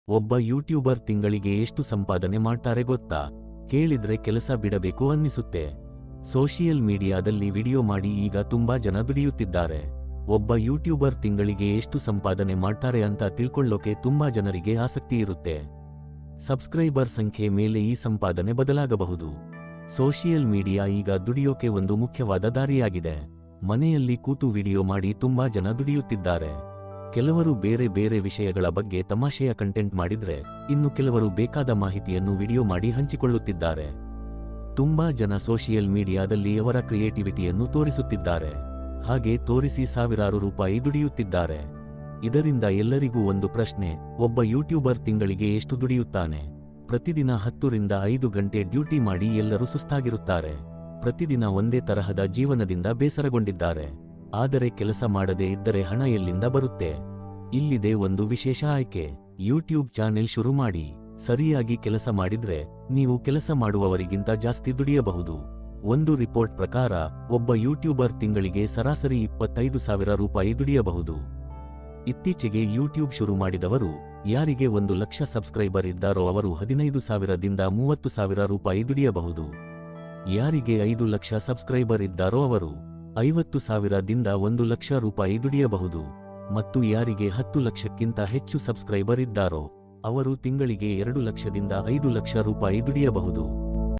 ಒಬ್ಬ ಯೂಟ್ಯೂಬರ್ ತಿಂಗಳಿಗೆ ಎಷ್ಟು ಸಂಪಾದನೆ ಮಾಡ್ತಾರೆ ಗೊತ್ತಾ? ಕೇಳಿದ್ರೆ ಕೆಲಸ ಬಿಡಬೇಕು ಅನ್ನಿಸುತ್ತೆ. ಸೋಷಿಯಲ್ ಮೀಡಿಯಾದಲ್ಲಿ ವಿಡಿಯೋ ಮಾಡಿ ಈಗ ತುಂಬಾ ಜನ ದುಡಿಯುತ್ತಿದ್ದಾರೆ. ಒಬ್ಬ ಯೂಟ್ಯೂಬರ್ ತಿಂಗಳಿಗೆ ಎಷ್ಟು ಸಂಪಾದನೆ ಮಾಡ್ತಾರೆ ಅಂತ ತಿಳ್ಕೊಳ್ಳೋಕೆ ತುಂಬಾ ಜನರಿಗೆ ಆಸಕ್ತಿ ಇರುತ್ತೆ. ಸಬ್ಸ್ಕ್ರೈಬರ್ ಸಂಖ್ಯೆ ಮೇಲೆ ಈ ಸಂಪಾದನೆ ಬದಲಾಗಬಹುದು. ಸೋಷಿಯಲ್ ಮೀಡಿಯಾ ಈಗ ದುಡಿಯೋಕೆ ಒಂದು ಮುಖ್ಯವಾದ ದಾರಿಯಾಗಿದೆ. ಮನೆಯಲ್ಲಿ ಕೂತು ವಿಡಿಯೋ ಮಾಡಿ ತುಂಬಾ ಜನ ದುಡಿಯುತ್ತಿದ್ದಾರೆ. ಕೆಲವರು ಬೇರೆ ಬೇರೆ ವಿಷಯಗಳ ಬಗ್ಗೆ ತಮಾಷೆಯ ಕಂಟೆಂಟ್ ಮಾಡಿದ್ರೆ, ಇನ್ನು ಕೆಲವರು ಬೇಕಾದ ಮಾಹಿತಿಯನ್ನು ವಿಡಿಯೋ ಮಾಡಿ ಹಂಚಿಕೊಳ್ಳುತ್ತಿದ್ದಾರೆ. ತುಂಬಾ ಜನ ಸೋಷಿಯಲ್ ಮೀಡಿಯಾದಲ್ಲಿ ಅವರ ಕ್ರಿಯೇಟಿವಿಟಿಯನ್ನು ತೋರಿಸುತ್ತಿದ್ದಾರೆ. ಹಾಗೆ ತೋರಿಸಿ ಸಾವಿರಾರು ರೂಪಾಯಿ ದುಡಿಯುತ್ತಿದ್ದಾರೆ. ಇದರಿಂದ ಎಲ್ಲರಿಗೂ ಒಂದು ಪ್ರಶ್ನೆ: ಒಬ್ಬ ಯೂಟ್ಯೂಬರ್ ತಿಂಗಳಿಗೆ ಎಷ್ಟು ದುಡಿಯುತ್ತಾನೆ? ಪ್ರತಿದಿನ 10 ರಿಂದ 5 ಗಂಟೆ ಡ್ಯೂಟಿ ಮಾಡಿ ಎಲ್ಲರೂ ಸುಸ್ತಾಗಿರುತ್ತಾರೆ. ಪ್ರತಿದಿನ ಒಂದೇ ತರಹದ ಜೀವನದಿಂದ ಬೇಸರಗೊಂಡಿದ್ದಾರೆ. ಆದರೆ ಕೆಲಸ ಮಾಡದೇ ಇದ್ದರೆ ಹಣ ಎಲ್ಲಿಂದ ಬರುತ್ತೆ? ಇಲ್ಲಿದೆ ಒಂದು ವಿಶೇಷ ಆಯ್ಕೆ. ಯೂಟ್ಯೂಬ್ ಚಾನೆಲ್ ಶುರು ಮಾಡಿ. ಸರಿಯಾಗಿ ಕೆಲಸ ಮಾಡಿದ್ರೆ ನೀವು ಕೆಲಸ ಮಾಡುವವರಿಗಿಂತ ಜಾಸ್ತಿ ದುಡಿಯಬಹುದು. ಒಂದು ರಿಪೋರ್ಟ್ ಪ್ರಕಾರ ಒಬ್ಬ ಯೂಟ್ಯೂಬರ್ ತಿಂಗಳಿಗೆ ಸರಾಸರಿ 25,000 ರೂಪಾಯಿ ದುಡಿಯಬಹುದು. ಇತ್ತೀಚೆಗೆ ಯೂಟ್ಯೂಬ್ ಶುರು ಮಾಡಿದವರು, ಯಾರಿಗೆ 1 ಲಕ್ಷ ಸಬ್ಸ್ಕ್ರೈಬರ್ ಇದ್ದಾರೋ ಅವರು 15,000 ದಿಂದ 30,000 ರೂಪಾಯಿ ದುಡಿಯಬಹುದು. ಯಾರಿಗೆ 5 ಲಕ್ಷ ಸಬ್ಸ್ಕ್ರೈಬರ್ ಇದ್ದಾರೋ ಅವರು 50,000 ದಿಂದ 1 ಲಕ್ಷ ರೂಪಾಯಿ ದುಡಿಯಬಹುದು. ಮತ್ತು ಯಾರಿಗೆ 10 ಲಕ್ಷಕ್ಕಿಂತ ಹೆಚ್ಚು ಸಬ್ಸ್ಕ್ರೈಬರ್ ಇದ್ದಾರೋ ಅವರು ತಿಂಗಳಿಗೆ 2 ಲಕ್ಷದಿಂದ 5 ಲಕ್ಷ ರೂಪಾಯಿ ದುಡಿಯಬಹುದು.